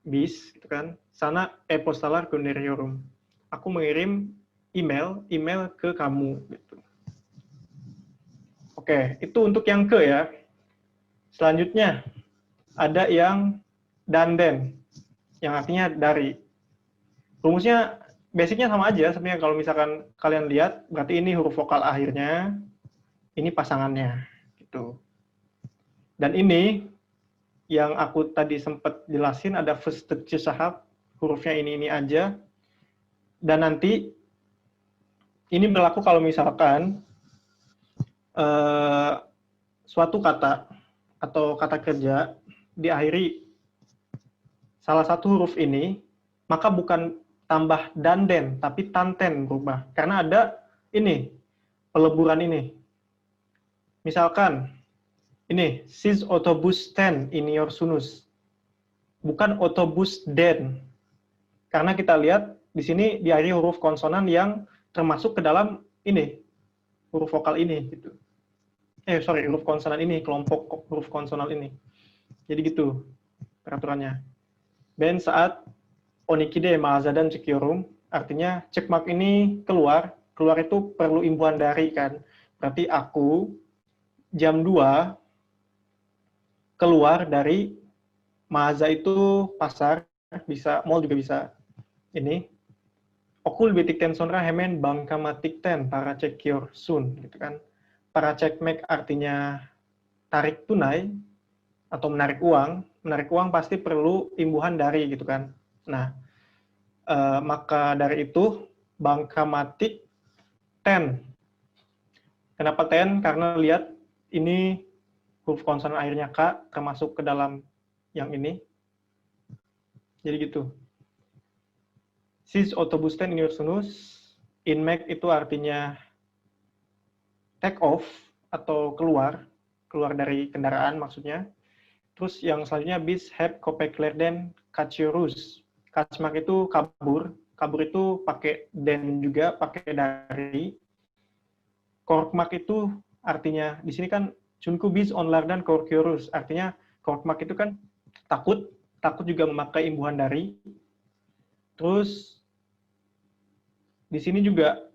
bis gitu kan. Sana e-postalar gönderiyorum. Aku mengirim email ke kamu gitu. Oke, itu untuk yang ke ya. Selanjutnya ada yang danden, yang artinya dari. Rumusnya basicnya sama aja sebenarnya. Kalau misalkan kalian lihat, berarti ini huruf vokal akhirnya, ini pasangannya gitu. Dan ini yang aku tadi sempat jelasin, ada vestetje sahab, hurufnya ini aja. Dan nanti ini berlaku kalau misalkan suatu kata atau kata kerja diakhiri salah satu huruf ini, maka bukan tambah danden, tapi tanten berubah. Karena ada ini, peleburan ini. Misalkan, ini, siz otobus ten iniyor sunus. Bukan otobus den. Karena kita lihat, di sini diakhiri huruf konsonan yang termasuk ke dalam ini, huruf vokal ini gitu. Huruf konsonan ini, kelompok huruf konsonal ini. Jadi gitu peraturannya. Ben saat onikide ma'azadan cekiyorum, artinya cekmak ini keluar itu perlu imbuhan dari kan. Berarti aku jam 2 keluar dari Maaza itu pasar, bisa mall juga bisa. Ini Okul betikten sonra hemen bankamatikten para çekiyor sun gitu kan. Para çekmek artinya tarik tunai atau menarik uang. Menarik uang pasti perlu imbuhan dari gitu kan. Nah, maka dari itu bankamatik ten. Kenapa ten? Karena lihat ini huruf konsonan akhirnya K termasuk ke dalam yang ini. Jadi gitu. Siz otobusten iniyorsunuz. Inmek itu artinya take off atau keluar dari kendaraan maksudnya. Terus yang selanjutnya bis hep kopeklerden kaçıyoruz. Kaçmak itu kabur. Kabur itu pakai den juga, pakai dari. Korkmak itu artinya di sini kan Chunku bis onlardan korkuyoruz. Artinya korkmak itu kan takut juga memakai imbuhan dari. Terus di sini juga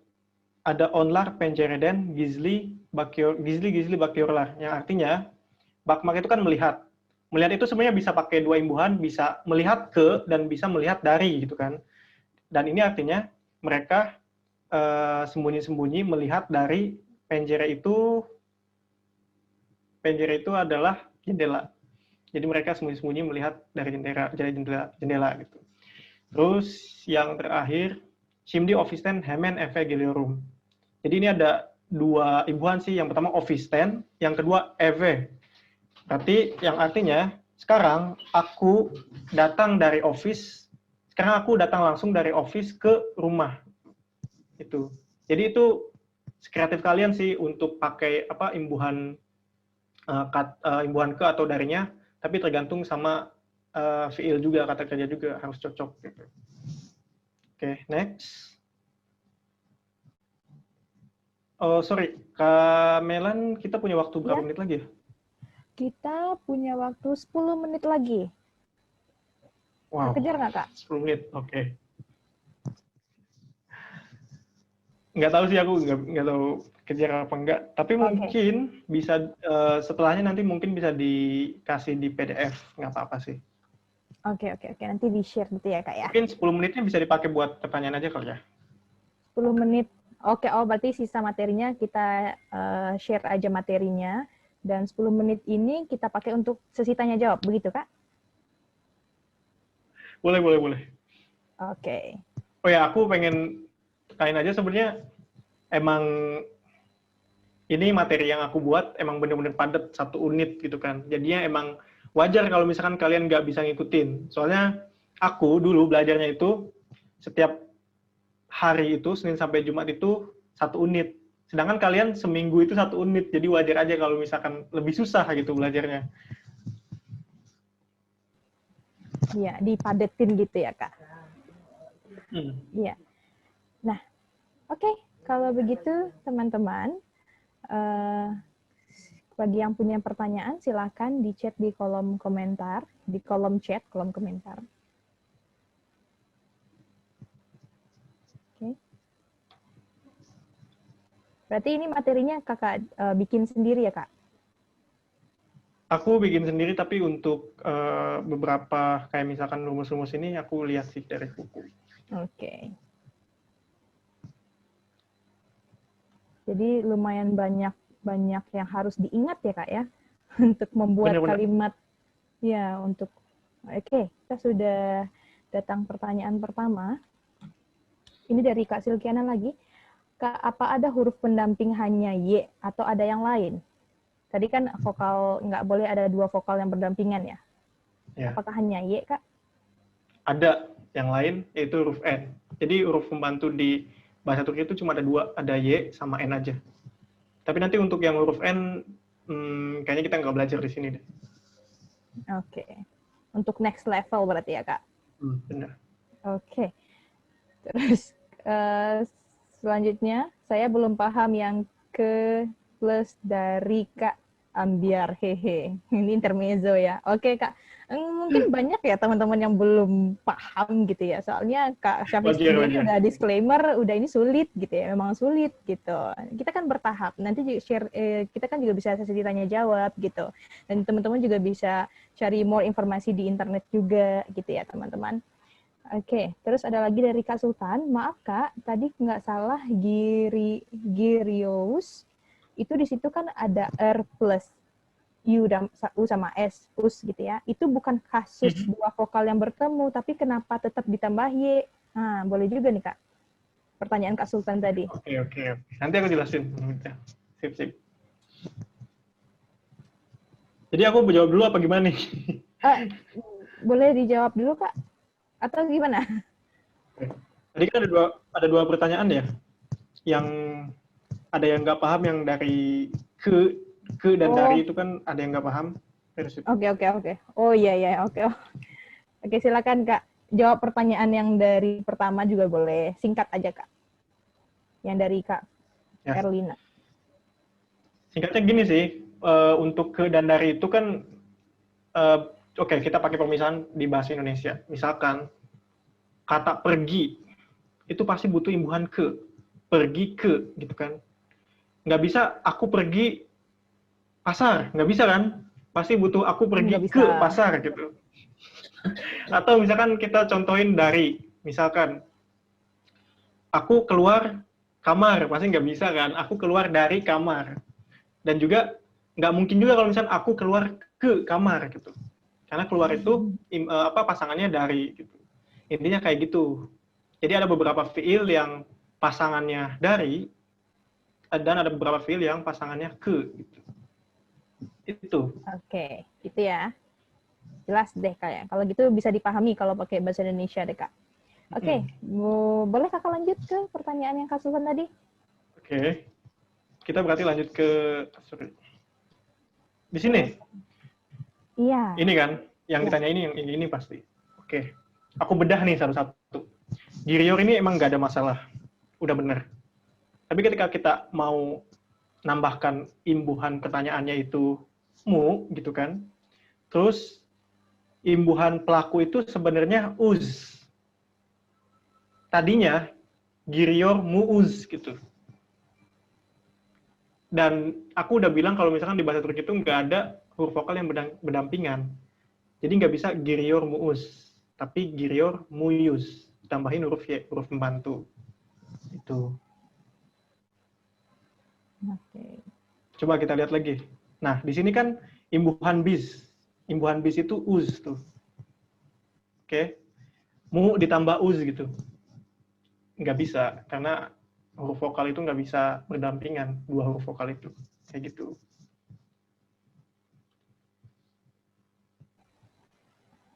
ada onlar pencereden gizli bakıyorlar, yang artinya bakmak itu kan melihat. Melihat itu sebenarnya bisa pakai dua imbuhan, bisa melihat ke dan bisa melihat dari gitu kan. Dan ini artinya mereka sembunyi-sembunyi melihat dari penjara itu. Penjara itu adalah jendela. Jadi mereka sembunyi-sembunyi melihat dari jendela gitu. Terus yang terakhir, Shimdi office ten hemen eve gelirum. Jadi ini ada dua imbuhan sih. Yang pertama office ten, yang kedua eve. Berarti yang artinya sekarang aku datang dari office, sekarang aku datang langsung dari office ke rumah. Itu. Jadi itu kreatif kalian sih untuk pakai imbuhan imbuhan ke atau darinya, tapi tergantung sama fiil juga, kata kerja juga harus cocok gitu. Oke, next. Oh, sorry, Kak Melan, kita punya waktu berapa menit lagi ya? Kita punya waktu 10 menit lagi. Wow. Kejar nggak, Kak? 10 menit, oke. Nggak tahu sih, aku nggak tahu kejar apa enggak. Tapi mungkin bisa, setelahnya nanti mungkin bisa dikasih di PDF, nggak apa-apa sih. Oke. Nanti di-share gitu ya, Kak ya? Mungkin 10 menitnya bisa dipakai buat pertanyaan aja kali ya? 10 menit. Oke, berarti sisa materinya kita share aja materinya. Dan 10 menit ini kita pakai untuk sesi tanya jawab, begitu Kak? Boleh. Oke. Oh ya, aku pengen tain aja sebenarnya emang ini materi yang aku buat emang bener-bener padat 1 unit gitu kan. Jadinya emang wajar kalau misalkan kalian nggak bisa ngikutin. Soalnya aku dulu belajarnya itu setiap hari itu, Senin sampai Jumat itu 1 unit. Sedangkan kalian seminggu itu 1 unit. Jadi wajar aja kalau misalkan lebih susah gitu belajarnya. Iya, dipadetin gitu ya, Kak? Iya. Nah, oke. Kalau begitu, teman-teman, bagi yang punya pertanyaan, silakan di-chat di kolom komentar, di kolom chat, kolom komentar. Oke. Berarti ini materinya Kakak bikin sendiri ya, Kak? Aku bikin sendiri, tapi untuk beberapa kayak misalkan rumus-rumus ini aku lihat sih dari buku. Oke. Jadi lumayan banyak yang harus diingat ya, Kak ya, untuk membuat kalimat. Ya, Oke, kita sudah datang pertanyaan pertama. Ini dari Kak Silkiana lagi. Kak, apa ada huruf pendamping hanya Y atau ada yang lain? Tadi kan vokal, nggak boleh ada 2 vokal yang berdampingan ya? Apakah hanya Y, Kak? Ada yang lain, yaitu huruf N. Jadi huruf pembantu di bahasa Turki itu cuma ada 2, ada Y sama N aja. Tapi nanti untuk yang huruf N, kayaknya kita nggak belajar di sini deh. Oke. Untuk next level berarti ya, Kak? Benar. Oke. Terus selanjutnya, saya belum paham yang ke plus dari Kak ambiar, hehe. Ini intermezzo ya. Oke, Kak. Mungkin banyak ya teman-teman yang belum paham gitu ya. Soalnya Kak Syafiq sendiri Wajar. udah disclaimer, udah ini sulit gitu ya. Memang sulit gitu. Kita kan bertahap. Nanti kita kan juga bisa sesi tanya jawab gitu. Dan teman-teman juga bisa cari more informasi di internet juga gitu ya, teman-teman. Oke, terus ada lagi dari Kak Sultan. Maaf Kak, tadi nggak salah Girios itu di situ kan ada R plus U sama S, us gitu ya. Itu bukan kasus dua vokal yang bertemu, tapi kenapa tetap ditambah Y? Nah, boleh juga nih Kak. Pertanyaan Kak Sultan tadi. Oke. Nanti aku jelasin. Sip. Jadi aku menjawab dulu apa gimana nih? Boleh dijawab dulu Kak? Atau gimana? Tadi kan ada dua pertanyaan ya. Yang ada yang nggak paham yang dari ke dan dari itu kan ada yang nggak paham. Oke. Oh iya, oke. Oke, silakan Kak. Jawab pertanyaan yang dari pertama juga boleh. Singkat aja Kak. Yang dari Kak Erlina. Singkatnya gini sih, untuk ke dan dari itu kan, oke, kita pakai pemisahan di bahasa Indonesia. Misalkan kata pergi itu pasti butuh imbuhan ke, pergi ke gitu kan. Nggak bisa aku pergi pasar, nggak bisa kan? Pasti butuh aku pergi ke pasar gitu. Atau misalkan kita contohin dari, misalkan aku keluar kamar, pasti nggak bisa kan? Aku keluar dari kamar. Dan juga nggak mungkin juga kalau misalkan aku keluar ke kamar gitu. Karena keluar itu pasangannya dari gitu. Intinya kayak gitu. Jadi ada beberapa fiil yang pasangannya dari, dan ada beberapa fiil yang pasangannya ke gitu. Itu. Oke, gitu ya. Jelas deh Kak. Kalau gitu bisa dipahami kalau pakai bahasa Indonesia deh Kak. Oke, boleh Kakak lanjut ke pertanyaan yang Kak Sultan tadi? Oke. Kita berarti lanjut ke di sini. Iya. Ini kan yang ditanya yang ini pasti. Oke. Aku bedah nih satu-satu. Girior ini emang nggak ada masalah. Udah bener. Tapi ketika kita mau nambahkan imbuhan pertanyaannya itu mu gitu kan. Terus imbuhan pelaku itu sebenarnya uz. Tadinya Girior muuz gitu. Dan aku udah bilang kalau misalkan di bahasa Turki itu nggak ada huruf vokal yang berdampingan. Jadi nggak bisa Girior muuz, tapi Girior muyuz. Tambahin huruf Y, huruf pembantu. Itu. Oke. Coba kita lihat lagi. Nah, di sini kan imbuhan bis. Imbuhan bis itu uz tuh. Oke. Mu ditambah uz gitu. Nggak bisa, karena huruf vokal itu nggak bisa berdampingan, dua huruf vokal itu. Kayak gitu.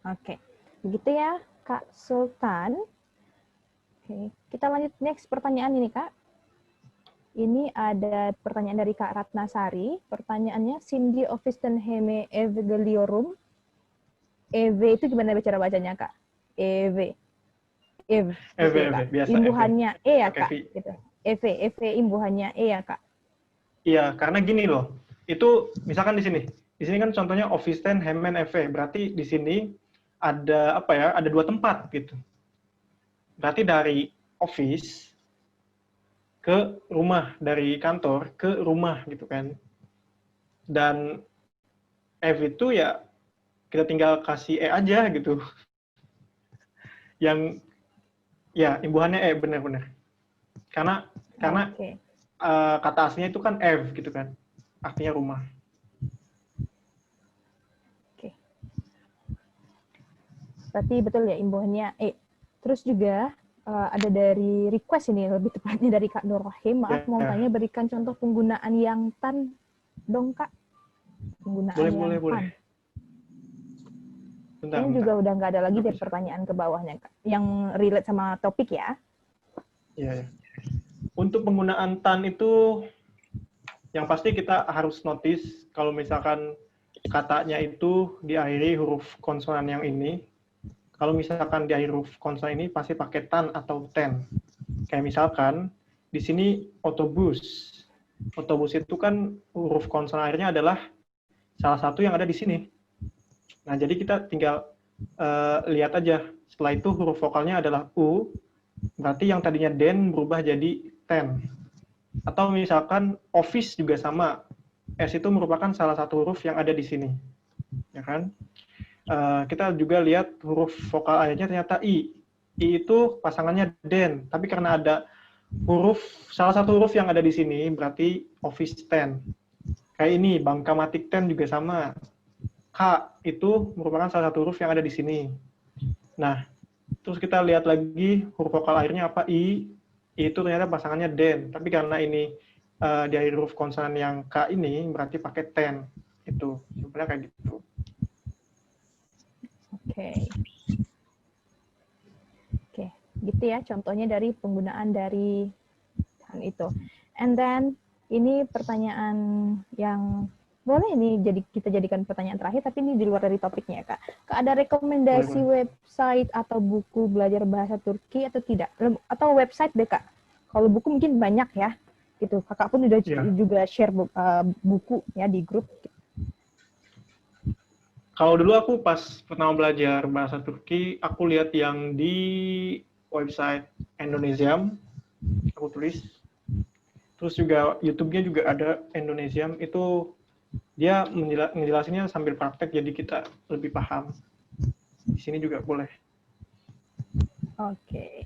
Oke. Begitu ya, Kak Sultan. Oke. Kita lanjut next pertanyaan ini, Kak. Ini ada pertanyaan dari Kak Ratnasari. Pertanyaannya, Cindy Ofisten Heme Evangeliorum. EV itu gimana cara bacanya, Kak? EV. EV, biasa. Imbuhannya E ya, Kak? Gitu. EV imbuhannya E ya, Kak? Iya, karena gini loh. Itu misalkan di sini. Di sini kan contohnya Ofisten Hemen EV. Berarti di sini ada apa ya? Ada dua tempat gitu. Berarti dari office ke rumah, dari kantor ke rumah gitu kan. Dan F itu ya kita tinggal kasih E aja gitu. Yang ya imbuhannya E benar-benar. Karena kata aslinya itu kan F gitu kan. Artinya rumah. Oke. Berarti betul ya imbuhannya E. Terus juga ada dari request ini, lebih tepatnya dari Kak Nur Rahim. Maaf, mau tanya, berikan contoh penggunaan yang tan dong, Kak. Penggunaan boleh. Bentar. Ini juga udah nggak ada lagi dari pertanyaan ke bawahnya, Kak. Yang relate sama topik ya. Iya. Untuk penggunaan tan itu, yang pasti kita harus notice kalau misalkan katanya itu diakhiri huruf konsonan yang ini. Kalau misalkan di akhir huruf konsonan ini pasti pakai tan atau ten. Kayak misalkan di sini otobus. Otobus itu kan huruf konsonan akhirnya adalah salah satu yang ada di sini. Nah, jadi kita tinggal lihat aja. Setelah itu huruf vokalnya adalah U, berarti yang tadinya den berubah jadi ten. Atau misalkan office juga sama. S itu merupakan salah satu huruf yang ada di sini. Ya kan? Kita juga lihat huruf vokal akhirnya ternyata I. I itu pasangannya den, tapi karena ada salah satu huruf yang ada di sini, berarti office 10. Kayak ini, Bangkamatik 10 juga sama. K itu merupakan salah satu huruf yang ada di sini. Nah, terus kita lihat lagi huruf vokal akhirnya apa? I itu ternyata pasangannya den, tapi karena ini dari huruf konsonan yang K ini, berarti pakai 10. Itu, sebenarnya kayak gitu. Oke. Oke, gitu ya contohnya dari penggunaan dari itu. And then ini pertanyaan yang boleh ini kita jadikan pertanyaan terakhir, tapi ini di luar dari topiknya, Kak. Kak, ada rekomendasi website atau buku belajar bahasa Turki atau tidak? Atau website deh, Kak. Kalau buku mungkin banyak ya, gitu. Kakak pun udah juga share buku ya di grup. Kalau dulu aku pas pertama belajar bahasa Turki, aku lihat yang di website Indonesiam, aku tulis. Terus juga YouTube-nya juga ada Indonesiam, itu dia ngejelasinnya sambil praktek, jadi kita lebih paham. Di sini juga boleh. Oke.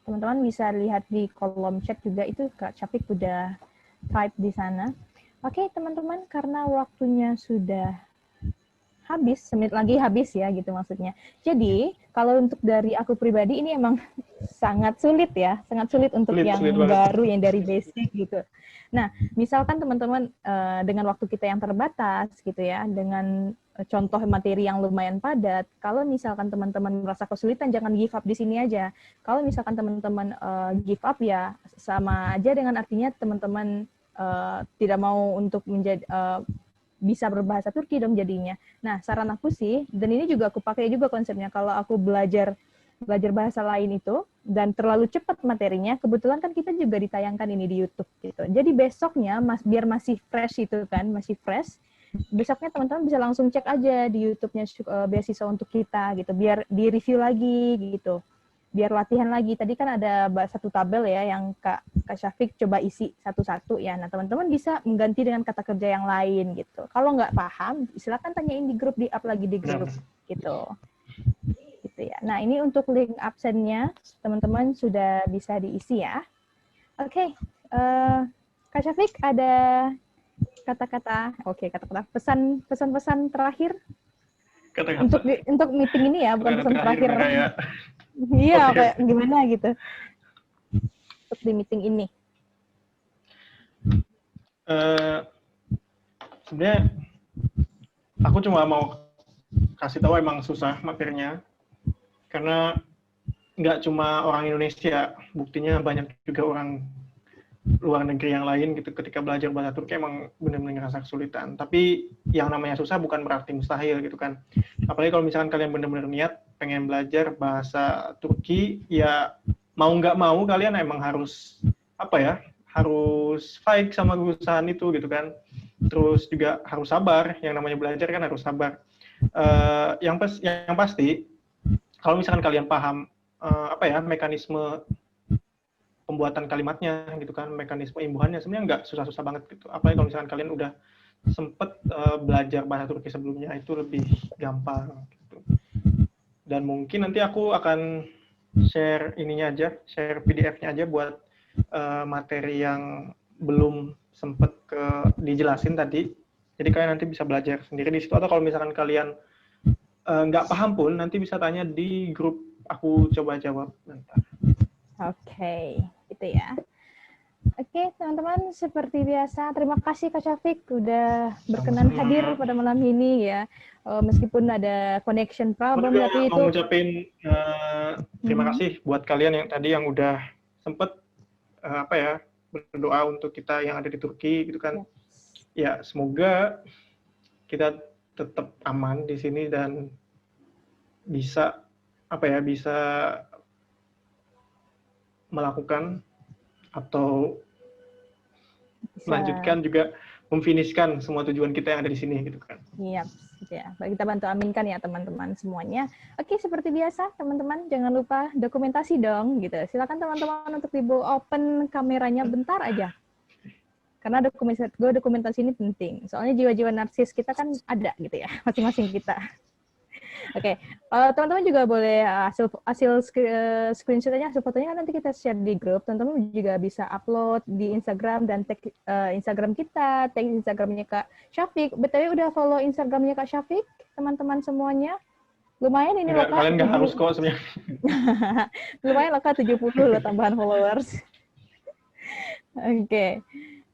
Teman-teman bisa lihat di kolom chat juga, itu Kak Syafiq udah type di sana. Oke, teman-teman, karena waktunya sudah habis, semenit lagi habis ya gitu maksudnya. Jadi kalau untuk dari aku pribadi ini emang sangat sulit ya, sangat sulit untuk yang baru, yang dari basic gitu. Nah, misalkan teman-teman dengan waktu kita yang terbatas gitu ya, dengan contoh materi yang lumayan padat, kalau misalkan teman-teman merasa kesulitan, jangan give up di sini aja. Kalau misalkan teman-teman give up ya sama aja dengan artinya teman-teman tidak mau untuk menjadi bisa berbahasa Turki dong jadinya. Nah, saran aku sih, dan ini juga aku pakai juga konsepnya, kalau aku belajar bahasa lain itu, dan terlalu cepat materinya, kebetulan kan kita juga ditayangkan ini di YouTube gitu. Jadi besoknya, biar masih fresh itu kan, masih fresh, besoknya teman-teman bisa langsung cek aja di YouTube-nya beasiswa untuk kita gitu, biar di-review lagi gitu. Biar latihan lagi. Tadi kan ada satu tabel ya yang Kak Syafiq coba isi satu-satu ya. Nah, teman-teman bisa mengganti dengan kata kerja yang lain gitu. Kalau nggak paham, silakan tanyain di grup, di-up lagi di grup gitu. Gitu ya. Nah, ini untuk link absennya teman-teman sudah bisa diisi ya. Oke, Kak Syafiq ada kata-kata pesan-pesan terakhir untuk meeting ini ya, bukan pesan terakhir. Iya, kayak gimana gitu untuk di meeting ini. Sebenarnya aku cuma mau kasih tahu emang susah materinya, karena nggak cuma orang Indonesia, buktinya banyak juga orang luar negeri yang lain gitu ketika belajar bahasa Turki emang benar-benar ngerasa kesulitan. Tapi yang namanya susah bukan berarti mustahil gitu kan. Apalagi kalau misalkan kalian benar-benar niat pengen belajar bahasa Turki, ya mau nggak mau kalian emang harus harus fight sama kesusahan itu gitu kan. Terus juga harus sabar, yang namanya belajar kan harus sabar. Yang pasti kalau misalkan kalian paham mekanisme pembuatan kalimatnya gitu kan, mekanisme imbuhannya sebenarnya nggak susah-susah banget gitu. Apalagi kalau misalkan kalian udah sempet belajar bahasa Turki sebelumnya, itu lebih gampang gitu. Dan mungkin nanti aku akan share share PDF-nya aja buat materi yang belum sempet dijelasin tadi. Jadi kalian nanti bisa belajar sendiri di situ, atau kalau misalkan kalian nggak paham pun nanti bisa tanya di grup, aku coba jawab nanti. Oke, gitu ya. Oke, teman-teman, seperti biasa, terima kasih Kak Syafiq udah berkenan hadir pada malam ini ya. Meskipun ada connection problem, tapi itu mau ngucapin terima kasih buat kalian yang tadi yang udah sempet berdoa untuk kita yang ada di Turki gitu kan. Ya, semoga kita tetap aman di sini dan bisa bisa melakukan atau melanjutkan juga memfinishkan semua tujuan kita yang ada di sini gitu kan. Iya, gitu ya. Baik, kita bantu aminkan ya teman-teman semuanya. Oke, seperti biasa teman-teman jangan lupa dokumentasi dong gitu. Silakan teman-teman untuk open kameranya bentar aja. Karena dokumentasi ini penting. Soalnya jiwa-jiwa narsis kita kan ada gitu ya, masing-masing kita. Oke, teman-teman juga boleh hasil screenshot-nya, hasil fotonya kan nanti kita share di grup. Teman-teman juga bisa upload di Instagram dan tag Instagram kita, tag Instagramnya Kak Syafiq. BTW udah follow Instagramnya Kak Syafiq, teman-teman semuanya. Lumayan ini loh Kak. Kalian nggak harus kok sebenarnya. Lumayan loh Kak, 70 loh tambahan followers. Oke.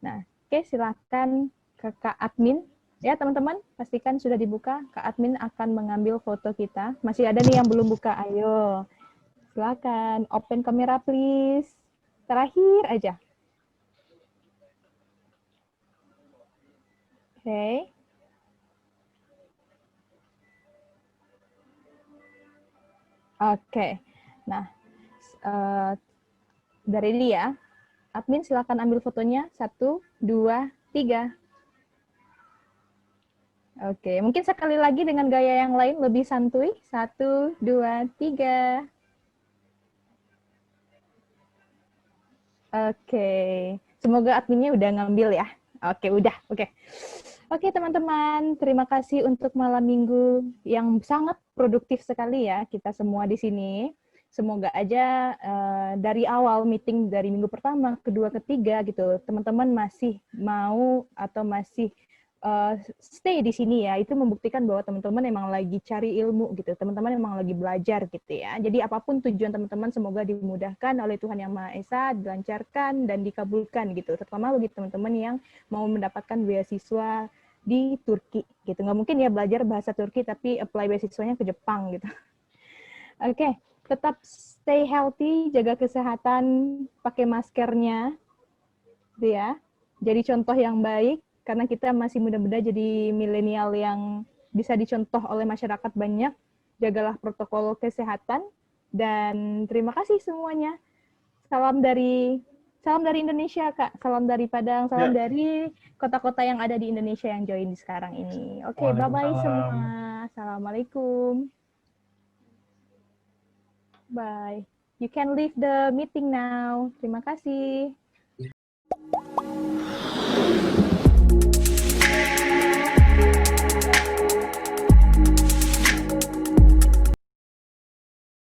Nah, silakan ke Kak Admin. Ya, teman-teman, pastikan sudah dibuka. Kak Admin akan mengambil foto kita. Masih ada nih yang belum buka. Ayo, silakan. Open kamera, please. Terakhir aja. Oke. Oke. Nah, dari dia, Admin silakan ambil fotonya. 1, 2, 3. Oke, mungkin sekali lagi dengan gaya yang lain lebih santuy. 1, 2, 3. Oke, semoga adminnya udah ngambil ya. Oke, udah. Oke, teman-teman, terima kasih untuk malam minggu yang sangat produktif sekali ya kita semua di sini. Semoga aja dari awal meeting dari minggu pertama, kedua, ketiga gitu, teman-teman masih mau atau masih stay di sini ya, itu membuktikan bahwa teman-teman emang lagi cari ilmu gitu, teman-teman emang lagi belajar gitu ya. Jadi apapun tujuan teman-teman semoga dimudahkan oleh Tuhan Yang Maha Esa, dilancarkan dan dikabulkan gitu, terutama bagi teman-teman yang mau mendapatkan beasiswa di Turki gitu. Nggak mungkin ya belajar bahasa Turki tapi apply beasiswanya ke Jepang gitu. Oke, tetap stay healthy, jaga kesehatan, pakai maskernya gitu ya. Jadi contoh yang baik, karena kita masih muda-muda jadi milenial yang bisa dicontoh oleh masyarakat banyak. Jagalah protokol kesehatan, dan terima kasih semuanya. Salam dari Indonesia, Kak. Salam dari Padang, salam dari kota-kota yang ada di Indonesia yang join di sekarang ini. Oke, bye-bye semua. Assalamualaikum. Bye. You can leave the meeting now. Terima kasih.